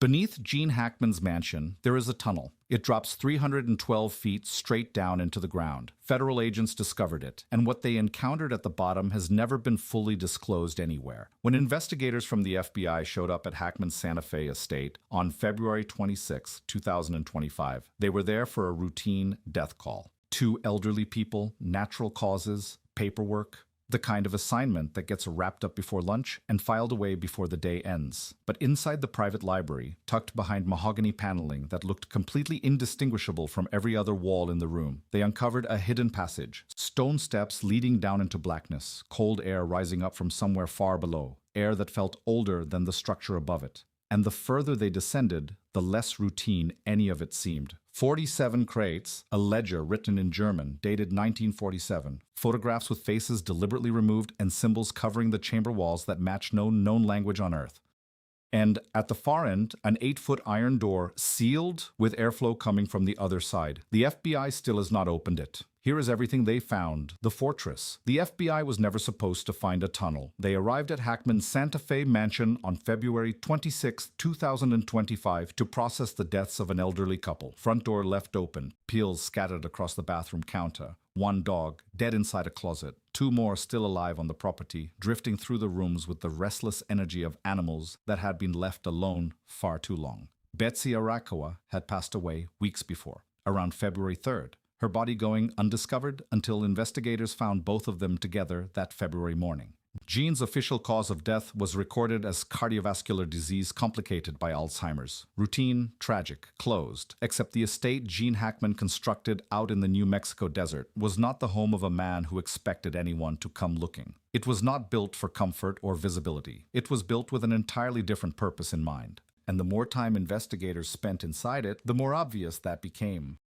Beneath Gene Hackman's mansion, there is a tunnel. It drops 312 feet straight down into the ground. Federal agents discovered it, and what they encountered at the bottom has never been fully disclosed anywhere. When investigators from the FBI showed up at Hackman's Santa Fe estate on February 26, 2025, they were there for a routine death call. 2 elderly people, natural causes, paperwork, the kind of assignment that gets wrapped up before lunch and filed away before the day ends. But inside the private library, tucked behind mahogany paneling that looked completely indistinguishable from every other wall in the room, they uncovered a hidden passage, stone steps leading down into blackness, cold air rising up from somewhere far below, air that felt older than the structure above it. And the further they descended, the less routine any of it seemed. 47 crates, a ledger written in German, dated 1947, photographs with faces deliberately removed and symbols covering the chamber walls that match no known language on Earth. And at the far end, an 8-foot iron door sealed with airflow coming from the other side. The FBI still has not opened it. Here is everything they found. The fortress. The FBI was never supposed to find a tunnel. They arrived at Hackman's Santa Fe mansion on February 26, 2025 to process the deaths of an elderly couple. Front door left open, peels scattered across the bathroom counter. 1 dog, dead inside a closet. 2 more still alive on the property, drifting through the rooms with the restless energy of animals that had been left alone far too long. Betsy Arakawa had passed away weeks before, around February 3rd. Her body going undiscovered until investigators found both of them together that February morning. Gene's official cause of death was recorded as cardiovascular disease complicated by Alzheimer's. Routine, tragic, closed, except the estate Gene Hackman constructed out in the New Mexico desert was not the home of a man who expected anyone to come looking. It was not built for comfort or visibility. It was built with an entirely different purpose in mind. And the more time investigators spent inside it, the more obvious that became.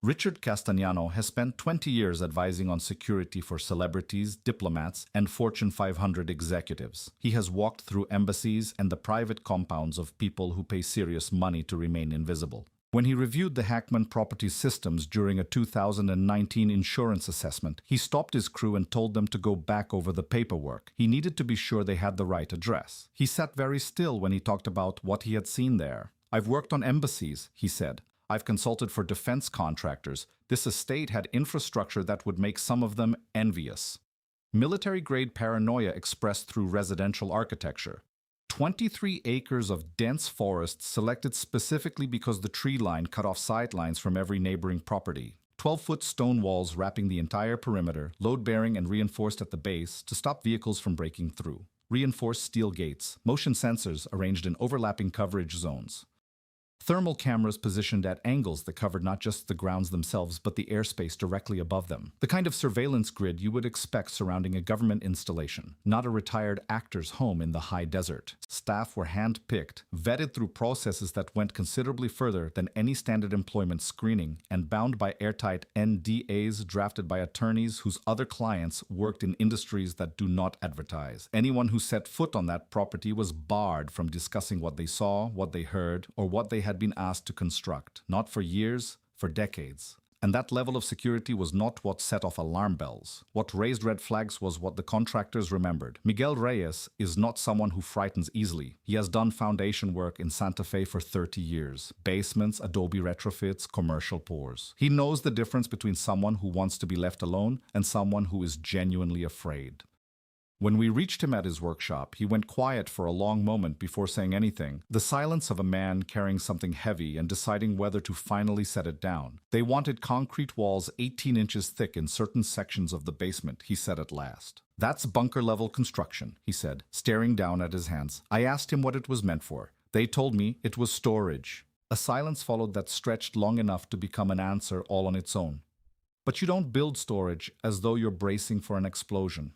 Richard Castagnano has spent 20 years advising on security for celebrities, diplomats, and Fortune 500 executives. He has walked through embassies and the private compounds of people who pay serious money to remain invisible. When he reviewed the Hackman property systems during a 2019 insurance assessment, he stopped his crew and told them to go back over the paperwork. He needed to be sure they had the right address. He sat very still when he talked about what he had seen there. "I've worked on embassies," he said. "I've consulted for defense contractors. This estate had infrastructure that would make some of them envious." Military-grade paranoia expressed through residential architecture. 23 acres of dense forest selected specifically because the tree line cut off sightlines from every neighboring property. 12-foot stone walls wrapping the entire perimeter, load-bearing and reinforced at the base to stop vehicles from breaking through. Reinforced steel gates, motion sensors arranged in overlapping coverage zones. Thermal cameras positioned at angles that covered not just the grounds themselves, but the airspace directly above them. The kind of surveillance grid you would expect surrounding a government installation, not a retired actor's home in the high desert. Staff were hand-picked, vetted through processes that went considerably further than any standard employment screening, and bound by airtight NDAs drafted by attorneys whose other clients worked in industries that do not advertise. Anyone who set foot on that property was barred from discussing what they saw, what they heard, or what they had been asked to construct, not for years, for decades. And that level of security was not what set off alarm bells. What raised red flags was what the contractors remembered. Miguel Reyes is not someone who frightens easily. He has done foundation work in Santa Fe for 30 years. Basements, adobe retrofits, commercial pours. He knows the difference between someone who wants to be left alone and someone who is genuinely afraid. When we reached him at his workshop, he went quiet for a long moment before saying anything, the silence of a man carrying something heavy and deciding whether to finally set it down. "They wanted concrete walls 18 inches thick in certain sections of the basement," he said at last. "That's bunker-level construction," he said, staring down at his hands. "I asked him what it was meant for. They told me it was storage." A silence followed that stretched long enough to become an answer all on its own. "But you don't build storage as though you're bracing for an explosion."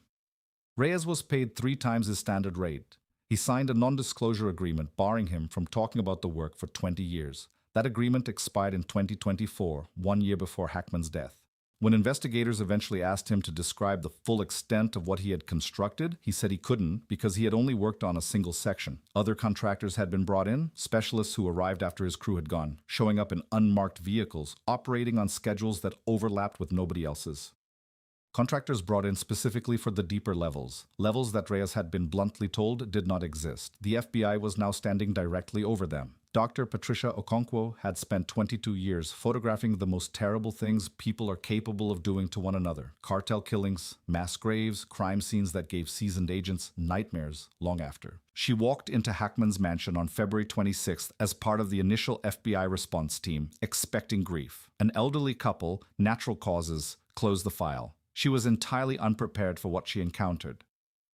Reyes was paid 3 times his standard rate. He signed a non-disclosure agreement barring him from talking about the work for 20 years. That agreement expired in 2024, 1 year before Hackman's death. When investigators eventually asked him to describe the full extent of what he had constructed, he said he couldn't because he had only worked on a single section. Other contractors had been brought in, specialists who arrived after his crew had gone, showing up in unmarked vehicles, operating on schedules that overlapped with nobody else's. Contractors brought in specifically for the deeper levels that Reyes had been bluntly told did not exist. The FBI was now standing directly over them. Dr. Patricia Okonkwo had spent 22 years photographing the most terrible things people are capable of doing to one another. Cartel killings, mass graves, crime scenes that gave seasoned agents nightmares long after. She walked into Hackman's mansion on February 26th as part of the initial FBI response team, expecting grief. An elderly couple, natural causes, closed the file. She was entirely unprepared for what she encountered.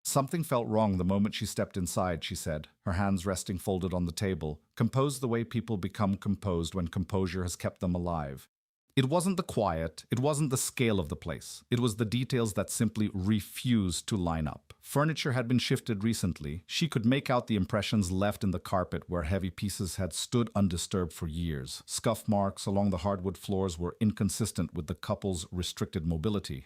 Something felt wrong the moment she stepped inside, she said, her hands resting folded on the table, composed the way people become composed when composure has kept them alive. It wasn't the quiet, it wasn't the scale of the place. It was the details that simply refused to line up. Furniture had been shifted recently. She could make out the impressions left in the carpet where heavy pieces had stood undisturbed for years. Scuff marks along the hardwood floors were inconsistent with the couple's restricted mobility.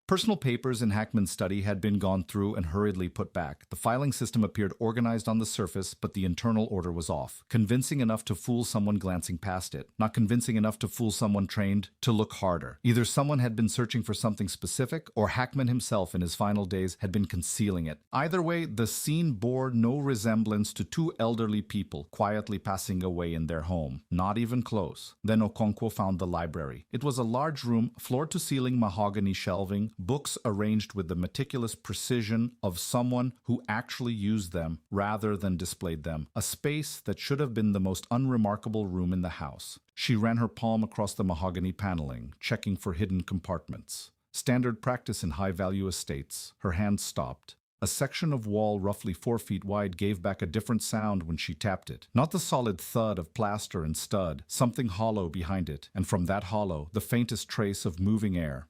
Personal papers in Hackman's study had been gone through and hurriedly put back. The filing system appeared organized on the surface, but the internal order was off. Convincing enough to fool someone glancing past it. Not convincing enough to fool someone trained to look harder. Either someone had been searching for something specific, or Hackman himself in his final days had been concealing it. Either way, the scene bore no resemblance to two elderly people quietly passing away in their home. Not even close. Then Okonkwo found the library. It was a large room, floor-to-ceiling mahogany shelving, books arranged with the meticulous precision of someone who actually used them rather than displayed them, a space that should have been the most unremarkable room in the house. She ran her palm across the mahogany paneling, checking for hidden compartments. Standard practice in high-value estates. Her hand stopped. A section of wall roughly 4 feet wide gave back a different sound when she tapped it. Not the solid thud of plaster and stud, something hollow behind it, and from that hollow, the faintest trace of moving air.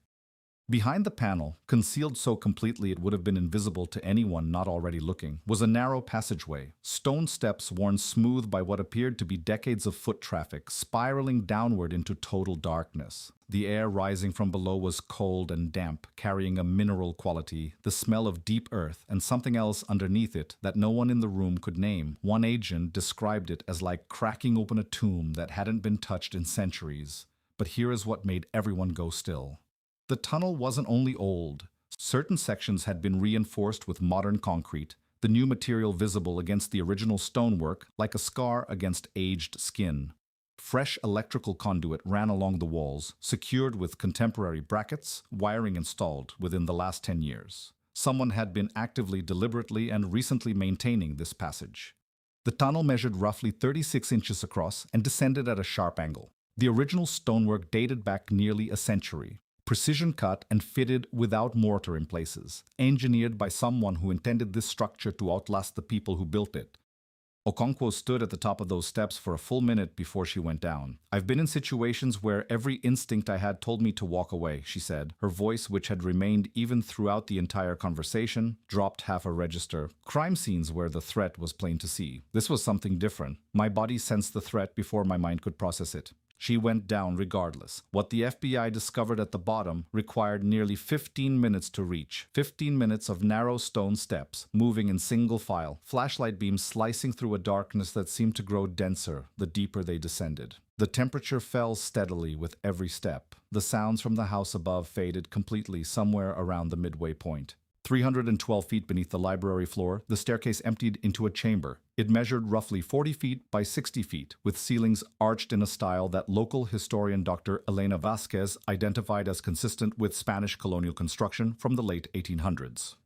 Behind the panel, concealed so completely it would have been invisible to anyone not already looking, was a narrow passageway, stone steps worn smooth by what appeared to be decades of foot traffic, spiraling downward into total darkness. The air rising from below was cold and damp, carrying a mineral quality, the smell of deep earth, and something else underneath it that no one in the room could name. One agent described it as like cracking open a tomb that hadn't been touched in centuries. But here is what made everyone go still. The tunnel wasn't only old. Certain sections had been reinforced with modern concrete, the new material visible against the original stonework like a scar against aged skin. Fresh electrical conduit ran along the walls, secured with contemporary brackets, wiring installed within the last 10 years. Someone had been actively, deliberately, and recently maintaining this passage. The tunnel measured roughly 36 inches across and descended at a sharp angle. The original stonework dated back nearly a century. Precision cut and fitted without mortar in places, engineered by someone who intended this structure to outlast the people who built it. Okonkwo stood at the top of those steps for a full minute before she went down. "I've been in situations where every instinct I had told me to walk away," she said. Her voice, which had remained even throughout the entire conversation, dropped half a register. "Crime scenes where the threat was plain to see. This was something different. My body sensed the threat before my mind could process it." She went down regardless. What the FBI discovered at the bottom required nearly 15 minutes to reach. 15 minutes of narrow stone steps, moving in single file, flashlight beams slicing through a darkness that seemed to grow denser the deeper they descended. The temperature fell steadily with every step. The sounds from the house above faded completely somewhere around the midway point. 312 feet beneath the library floor, the staircase emptied into a chamber. It measured roughly 40 feet by 60 feet, with ceilings arched in a style that local historian Dr. Elena Vasquez identified as consistent with Spanish colonial construction from the late 1800s.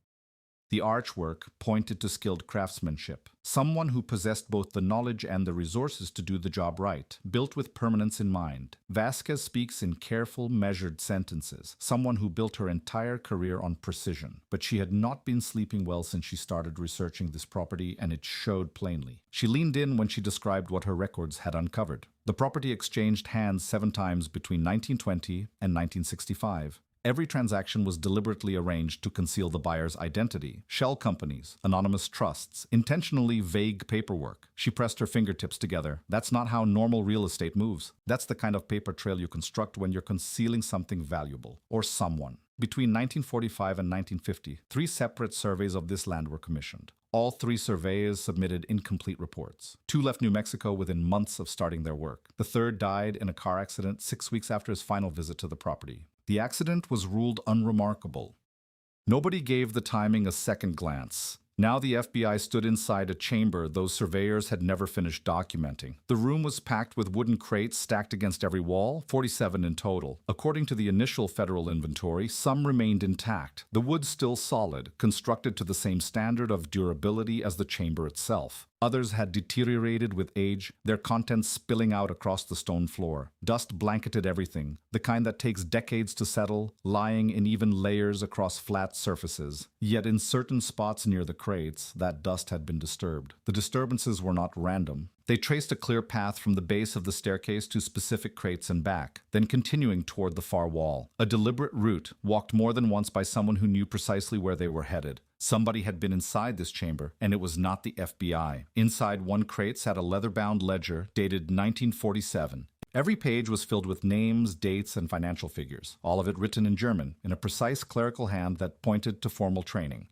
The archwork pointed to skilled craftsmanship, someone who possessed both the knowledge and the resources to do the job right, built with permanence in mind. Vasquez speaks in careful, measured sentences, someone who built her entire career on precision. But she had not been sleeping well since she started researching this property, and it showed plainly. She leaned in when she described what her records had uncovered. The property exchanged hands 7 times between 1920 and 1965. Every transaction was deliberately arranged to conceal the buyer's identity. Shell companies, anonymous trusts, intentionally vague paperwork. She pressed her fingertips together. That's not how normal real estate moves. That's the kind of paper trail you construct when you're concealing something valuable, or someone. Between 1945 and 1950, 3 separate surveys of this land were commissioned. All 3 surveyors submitted incomplete reports. 2 left New Mexico within months of starting their work. The third died in a car accident 6 weeks after his final visit to the property. The accident was ruled unremarkable. Nobody gave the timing a second glance. Now the FBI stood inside a chamber those surveyors had never finished documenting. The room was packed with wooden crates stacked against every wall, 47 in total. According to the initial federal inventory, some remained intact, the wood still solid, constructed to the same standard of durability as the chamber itself. Others had deteriorated with age, their contents spilling out across the stone floor. Dust blanketed everything, the kind that takes decades to settle, lying in even layers across flat surfaces. Yet in certain spots near the crates, that dust had been disturbed. The disturbances were not random. They traced a clear path from the base of the staircase to specific crates and back, then continuing toward the far wall. A deliberate route, walked more than once by someone who knew precisely where they were headed. Somebody had been inside this chamber, and it was not the FBI. Inside one crate sat a leather-bound ledger dated 1947. Every page was filled with names, dates, and financial figures, all of it written in German, in a precise clerical hand that pointed to formal training.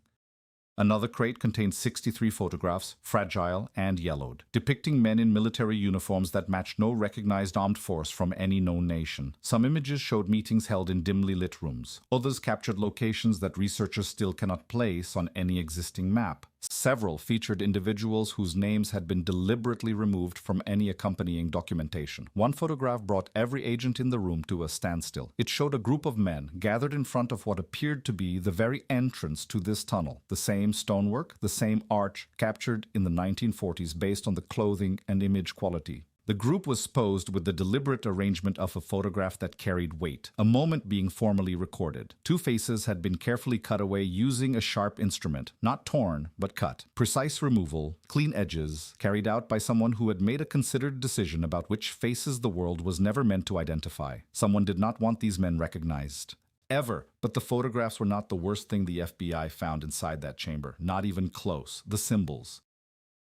Another crate contained 63 photographs, fragile and yellowed, depicting men in military uniforms that matched no recognized armed force from any known nation. Some images showed meetings held in dimly lit rooms. Others captured locations that researchers still cannot place on any existing map. Several featured individuals whose names had been deliberately removed from any accompanying documentation. One photograph brought every agent in the room to a standstill. It showed a group of men gathered in front of what appeared to be the very entrance to this tunnel. The same stonework, the same arch, captured in the 1940s based on the clothing and image quality. The group was posed with the deliberate arrangement of a photograph that carried weight, a moment being formally recorded. Two faces had been carefully cut away using a sharp instrument, not torn, but cut. Precise removal, clean edges, carried out by someone who had made a considered decision about which faces the world was never meant to identify. Someone did not want these men recognized. Ever. But the photographs were not the worst thing the FBI found inside that chamber. Not even close. The symbols.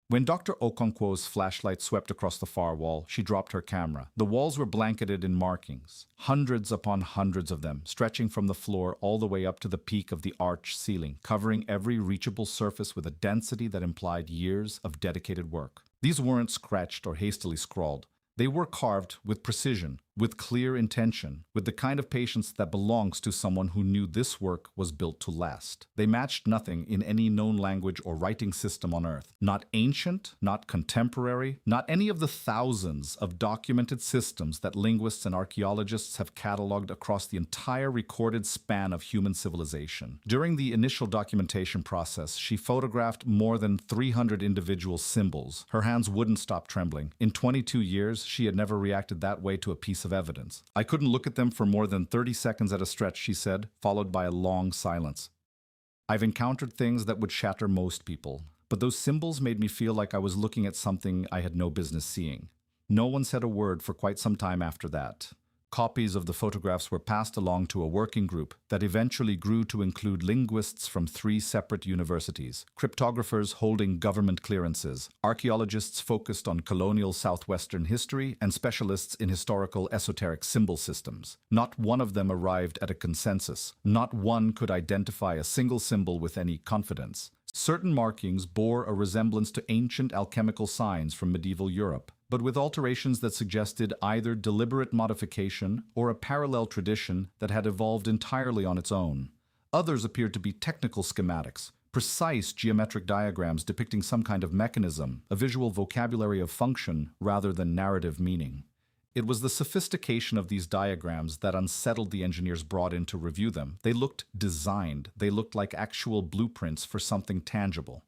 When Dr. Okonkwo's flashlight swept across the far wall, she dropped her camera. The walls were blanketed in markings, hundreds upon hundreds of them, stretching from the floor all the way up to the peak of the arch ceiling, covering every reachable surface with a density that implied years of dedicated work. These weren't scratched or hastily scrawled. They were carved with precision, with clear intention, with the kind of patience that belongs to someone who knew this work was built to last. They matched nothing in any known language or writing system on Earth. Not ancient, not contemporary, not any of the thousands of documented systems that linguists and archaeologists have cataloged across the entire recorded span of human civilization. During the initial documentation process, she photographed more than 300 individual symbols. Her hands wouldn't stop trembling. In 22 years, she had never reacted that way to a piece of evidence. I couldn't look at them for more than 30 seconds at a stretch, she said, followed by a long silence. I've encountered things that would shatter most people, but those symbols made me feel like I was looking at something I had no business seeing. No one said a word for quite some time after that. Copies of the photographs were passed along to a working group that eventually grew to include linguists from 3 separate universities, cryptographers holding government clearances, archaeologists focused on colonial southwestern history, and specialists in historical esoteric symbol systems. Not one of them arrived at a consensus. Not one could identify a single symbol with any confidence. Certain markings bore a resemblance to ancient alchemical signs from medieval Europe, but with alterations that suggested either deliberate modification or a parallel tradition that had evolved entirely on its own. Others appeared to be technical schematics, precise geometric diagrams depicting some kind of mechanism, a visual vocabulary of function rather than narrative meaning. It was the sophistication of these diagrams that unsettled the engineers brought in to review them. They looked designed. They looked like actual blueprints for something tangible.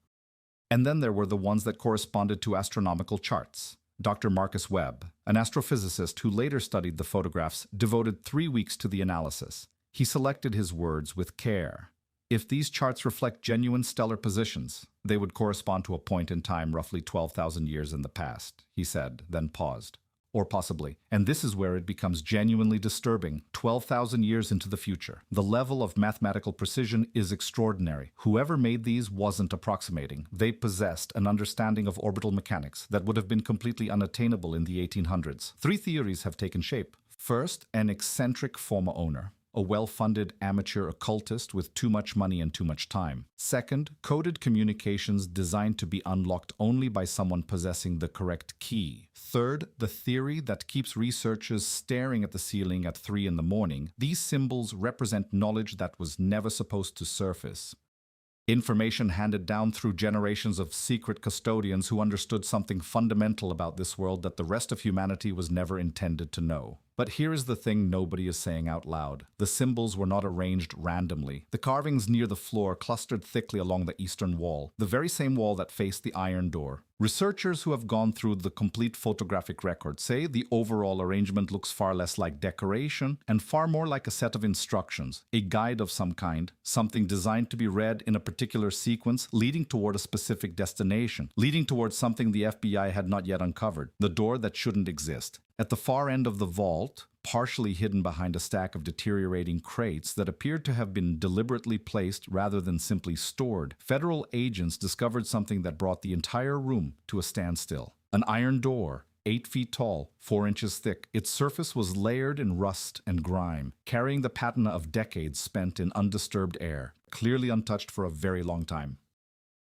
And then there were the ones that corresponded to astronomical charts. Dr. Marcus Webb, an astrophysicist who later studied the photographs, devoted 3 weeks to the analysis. He selected his words with care. If these charts reflect genuine stellar positions, they would correspond to a point in time roughly 12,000 years in the past, he said, then paused. Or possibly, and this is where it becomes genuinely disturbing, 12,000 years into the future. The level of mathematical precision is extraordinary. Whoever made these wasn't approximating. They possessed an understanding of orbital mechanics that would have been completely unattainable in the 1800s. 3 theories have taken shape. First, an eccentric former owner, a well-funded amateur occultist with too much money and too much time. Second, coded communications designed to be unlocked only by someone possessing the correct key. Third, the theory that keeps researchers staring at the ceiling at 3 in the morning. These symbols represent knowledge that was never supposed to surface. Information handed down through generations of secret custodians who understood something fundamental about this world that the rest of humanity was never intended to know. But here is the thing nobody is saying out loud. The symbols were not arranged randomly. The carvings near the floor clustered thickly along the eastern wall, the very same wall that faced the iron door. Researchers who have gone through the complete photographic record say the overall arrangement looks far less like decoration and far more like a set of instructions, a guide of some kind, something designed to be read in a particular sequence leading toward a specific destination, leading towards something the FBI had not yet uncovered, the door that shouldn't exist. At the far end of the vault, partially hidden behind a stack of deteriorating crates that appeared to have been deliberately placed rather than simply stored, federal agents discovered something that brought the entire room to a standstill. An iron door, 8 feet tall, 4 inches thick. Its surface was layered in rust and grime, carrying the patina of decades spent in undisturbed air, clearly untouched for a very long time.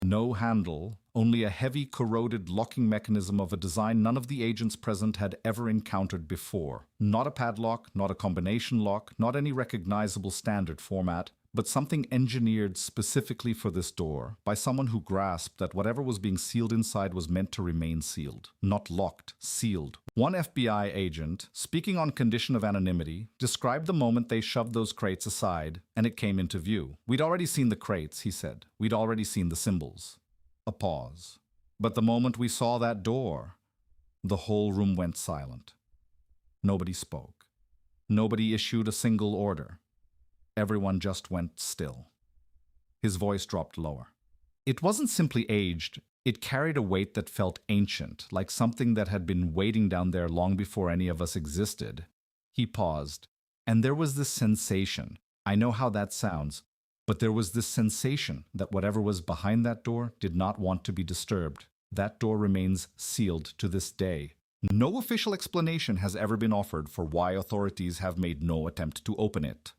No handle, only a heavy, corroded locking mechanism of a design none of the agents present had ever encountered before. Not a padlock, not a combination lock, not any recognizable standard format, but something engineered specifically for this door by someone who grasped that whatever was being sealed inside was meant to remain sealed. Not locked, sealed. One FBI agent, speaking on condition of anonymity, described the moment they shoved those crates aside and it came into view. We'd already seen the crates, he said. We'd already seen the symbols. A pause. But the moment we saw that door, the whole room went silent. Nobody spoke. Nobody issued a single order. Everyone just went still. His voice dropped lower. It wasn't simply aged. It carried a weight that felt ancient, like something that had been waiting down there long before any of us existed. He paused, and there was this sensation. I know how that sounds, but there was this sensation that whatever was behind that door did not want to be disturbed. That door remains sealed to this day. No official explanation has ever been offered for why authorities have made no attempt to open it.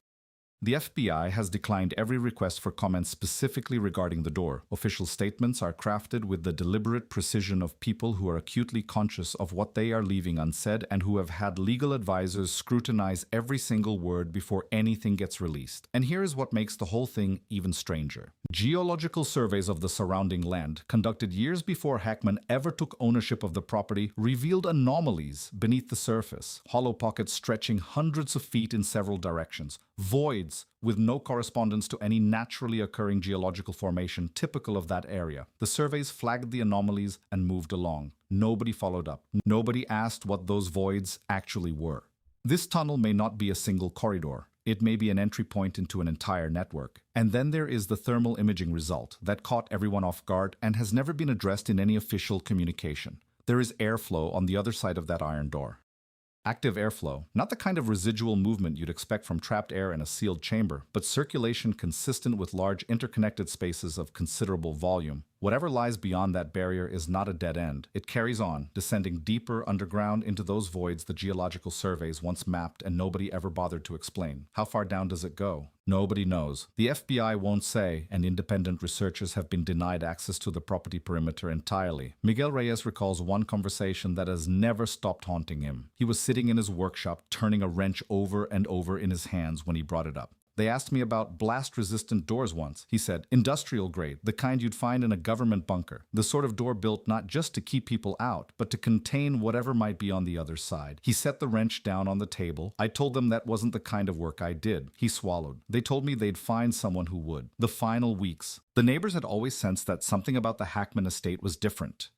The FBI has declined every request for comments specifically regarding the door. Official statements are crafted with the deliberate precision of people who are acutely conscious of what they are leaving unsaid and who have had legal advisors scrutinize every single word before anything gets released. And here is what makes the whole thing even stranger. Geological surveys of the surrounding land, conducted years before Hackman ever took ownership of the property, revealed anomalies beneath the surface, hollow pockets stretching hundreds of feet in several directions, voids with no correspondence to any naturally occurring geological formation typical of that area. The surveys flagged the anomalies and moved along. Nobody followed up. Nobody asked what those voids actually were. This tunnel may not be a single corridor. It may be an entry point into an entire network. And then there is the thermal imaging result that caught everyone off guard and has never been addressed in any official communication. There is airflow on the other side of that iron door. Active airflow, not the kind of residual movement you'd expect from trapped air in a sealed chamber, but circulation consistent with large interconnected spaces of considerable volume. Whatever lies beyond that barrier is not a dead end. It carries on, descending deeper underground into those voids the geological surveys once mapped and nobody ever bothered to explain. How far down does it go? Nobody knows. The FBI won't say, and independent researchers have been denied access to the property perimeter entirely. Miguel Reyes recalls one conversation that has never stopped haunting him. He was sitting in his workshop, turning a wrench over and over in his hands when he brought it up. They asked me about blast-resistant doors once. He said, industrial grade, the kind you'd find in a government bunker. The sort of door built not just to keep people out, but to contain whatever might be on the other side. He set the wrench down on the table. I told them that wasn't the kind of work I did. He swallowed. They told me they'd find someone who would. The final weeks. The neighbors had always sensed that something about the Hackman estate was different.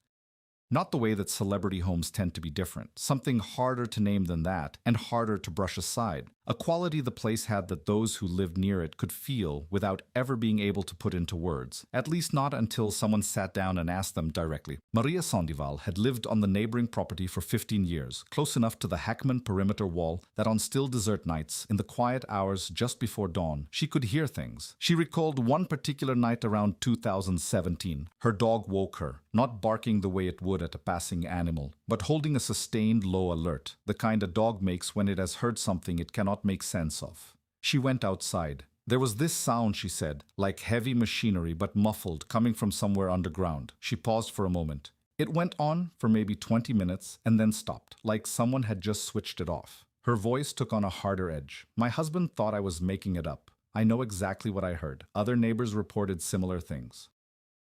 Not the way that celebrity homes tend to be different. Something harder to name than that, and harder to brush aside. A quality the place had that those who lived near it could feel without ever being able to put into words. At least not until someone sat down and asked them directly. Maria Sandoval had lived on the neighboring property for 15 years, close enough to the Hackman perimeter wall that on still desert nights, in the quiet hours just before dawn, she could hear things. She recalled one particular night around 2017. Her dog woke her, not barking the way it would at a passing animal, but holding a sustained low alert, the kind a dog makes when it has heard something it cannot make sense of. She went outside. There was this sound, she said, like heavy machinery but muffled, coming from somewhere underground. She paused for a moment. It went on for maybe 20 minutes and then stopped, like someone had just switched it off. Her voice took on a harder edge. My husband thought I was making it up. I know exactly what I heard. Other neighbors reported similar things.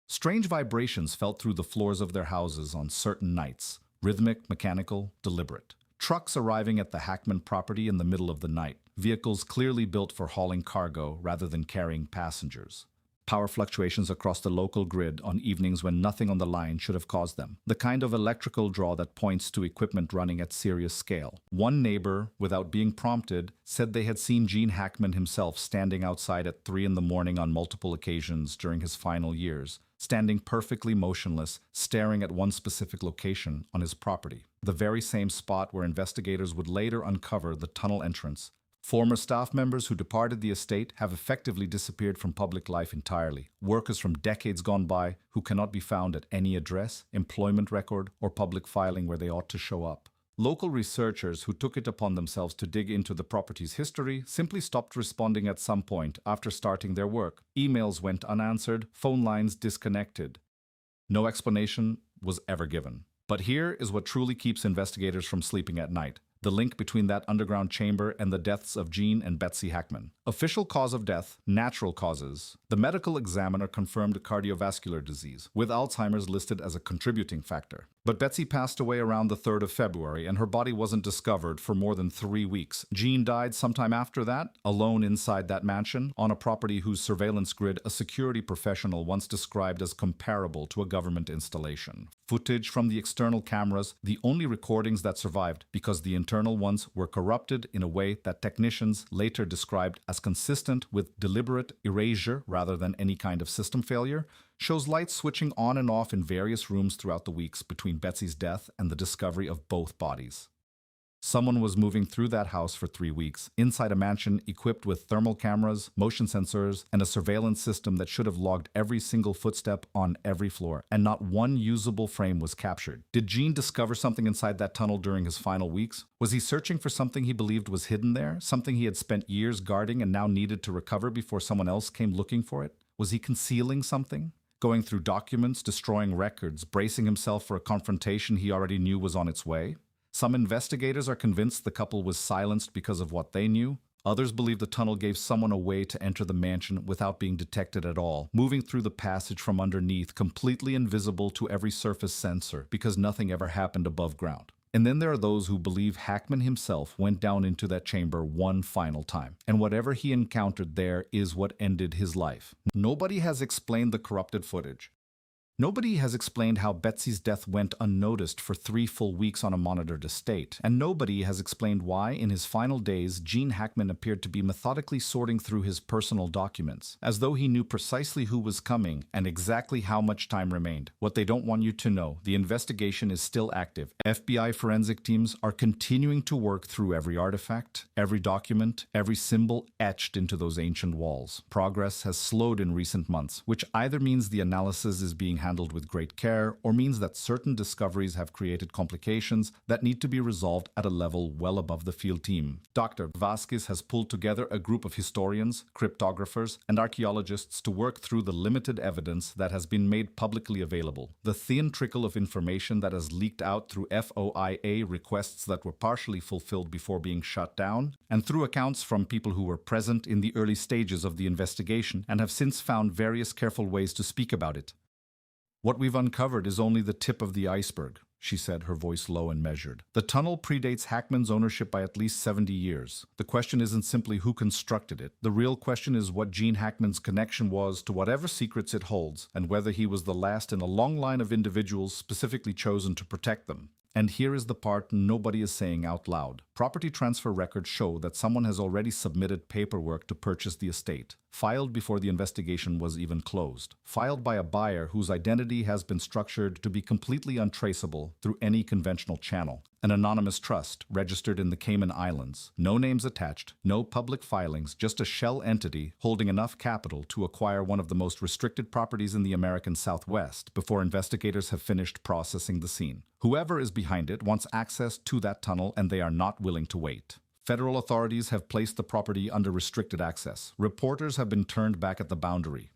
Strange vibrations felt through the floors of their houses on certain nights. Rhythmic, mechanical, deliberate. Trucks arriving at the Hackman property in the middle of the night. Vehicles clearly built for hauling cargo rather than carrying passengers. Power fluctuations across the local grid on evenings when nothing on the line should have caused them. The kind of electrical draw that points to equipment running at serious scale. One neighbor, without being prompted, said they had seen Gene Hackman himself standing outside at 3 in the morning on multiple occasions during his final years, standing perfectly motionless, staring at one specific location on his property. The very same spot where investigators would later uncover the tunnel entrance. Former staff members who departed the estate have effectively disappeared from public life entirely. Workers from decades gone by who cannot be found at any address, employment record, or public filing where they ought to show up. Local researchers who took it upon themselves to dig into the property's history simply stopped responding at some point after starting their work. Emails went unanswered, phone lines disconnected. No explanation was ever given. But here is what truly keeps investigators from sleeping at night. The link between that underground chamber and the deaths of Gene and Betsy Hackman. Official cause of death, natural causes. The medical examiner confirmed cardiovascular disease, with Alzheimer's listed as a contributing factor. But Betsy passed away around the 3rd of February, and her body wasn't discovered for more than 3 weeks. Gene died sometime after that, alone inside that mansion, on a property whose surveillance grid a security professional once described as comparable to a government installation. Footage from the external cameras, the only recordings that survived because the internal ones were corrupted in a way that technicians later described as consistent with deliberate erasure rather than any kind of system failure, shows lights switching on and off in various rooms throughout the weeks between Betsy's death and the discovery of both bodies. Someone was moving through that house for 3 weeks, inside a mansion equipped with thermal cameras, motion sensors, and a surveillance system that should have logged every single footstep on every floor, and not one usable frame was captured. Did Gene discover something inside that tunnel during his final weeks? Was he searching for something he believed was hidden there, something he had spent years guarding and now needed to recover before someone else came looking for it? Was he concealing something? Going through documents, destroying records, bracing himself for a confrontation he already knew was on its way? Some investigators are convinced the couple was silenced because of what they knew. Others believe the tunnel gave someone a way to enter the mansion without being detected at all, moving through the passage from underneath, completely invisible to every surface sensor, because nothing ever happened above ground. And then there are those who believe Hackman himself went down into that chamber one final time, and whatever he encountered there is what ended his life. Nobody has explained the corrupted footage. Nobody has explained how Betsy's death went unnoticed for 3 full weeks on a monitored estate, and nobody has explained why, in his final days, Gene Hackman appeared to be methodically sorting through his personal documents, as though he knew precisely who was coming and exactly how much time remained. What they don't want you to know, the investigation is still active. FBI forensic teams are continuing to work through every artifact, every document, every symbol etched into those ancient walls. Progress has slowed in recent months, which either means the analysis is being handled with great care, or means that certain discoveries have created complications that need to be resolved at a level well above the field team. Dr. Vasquez has pulled together a group of historians, cryptographers, and archaeologists to work through the limited evidence that has been made publicly available. The thin trickle of information that has leaked out through FOIA requests that were partially fulfilled before being shut down, and through accounts from people who were present in the early stages of the investigation and have since found various careful ways to speak about it. "What we've uncovered is only the tip of the iceberg," she said, her voice low and measured. "The tunnel predates Hackman's ownership by at least 70 years. The question isn't simply who constructed it. The real question is what Gene Hackman's connection was to whatever secrets it holds, and whether he was the last in a long line of individuals specifically chosen to protect them. And here is the part nobody is saying out loud. Property transfer records show that someone has already submitted paperwork to purchase the estate, filed before the investigation was even closed, filed by a buyer whose identity has been structured to be completely untraceable through any conventional channel. An anonymous trust registered in the Cayman Islands. No names attached, no public filings, just a shell entity holding enough capital to acquire one of the most restricted properties in the American Southwest before investigators have finished processing the scene. Whoever is behind it wants access to that tunnel, and they are not willing to wait. Federal authorities have placed the property under restricted access. Reporters have been turned back at the boundary.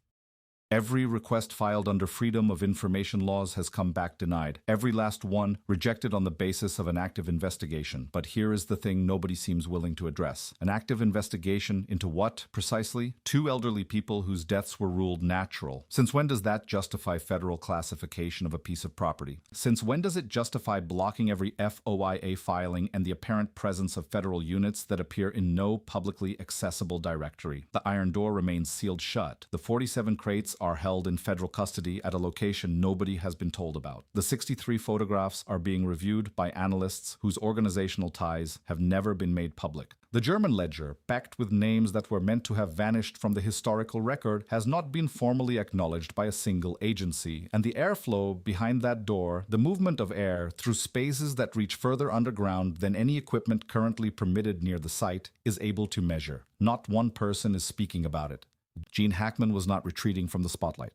Every request filed under Freedom of Information laws has come back denied. Every last one rejected on the basis of an active investigation. But here is the thing nobody seems willing to address. An active investigation into what, precisely? Two elderly people whose deaths were ruled natural. Since when does that justify federal classification of a piece of property? Since when does it justify blocking every FOIA filing and the apparent presence of federal units that appear in no publicly accessible directory? The iron door remains sealed shut. The 47 crates are held in federal custody at a location nobody has been told about. The 63 photographs are being reviewed by analysts whose organizational ties have never been made public. The German ledger, packed with names that were meant to have vanished from the historical record, has not been formally acknowledged by a single agency, and the airflow behind that door, the movement of air through spaces that reach further underground than any equipment currently permitted near the site, is able to measure. Not one person is speaking about it. Gene Hackman was not retreating from the spotlight.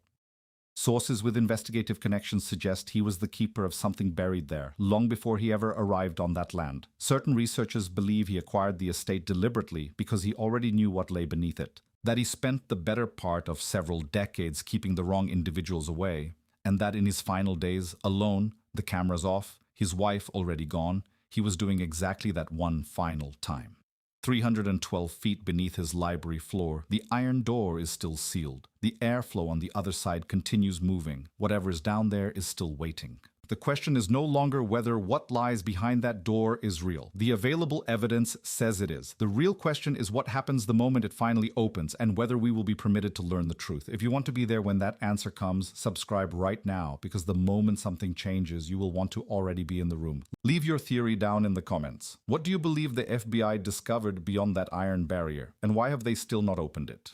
Sources with investigative connections suggest he was the keeper of something buried there, long before he ever arrived on that land. Certain researchers believe he acquired the estate deliberately because he already knew what lay beneath it, that he spent the better part of several decades keeping the wrong individuals away, and that in his final days, alone, the cameras off, his wife already gone, he was doing exactly that one final time. 312 feet beneath his library floor, the iron door is still sealed. The airflow on the other side continues moving. Whatever is down there is still waiting. The question is no longer whether what lies behind that door is real. The available evidence says it is. The real question is what happens the moment it finally opens and whether we will be permitted to learn the truth. If you want to be there when that answer comes, subscribe right now, because the moment something changes, you will want to already be in the room. Leave your theory down in the comments. What do you believe the FBI discovered beyond that iron barrier, and why have they still not opened it?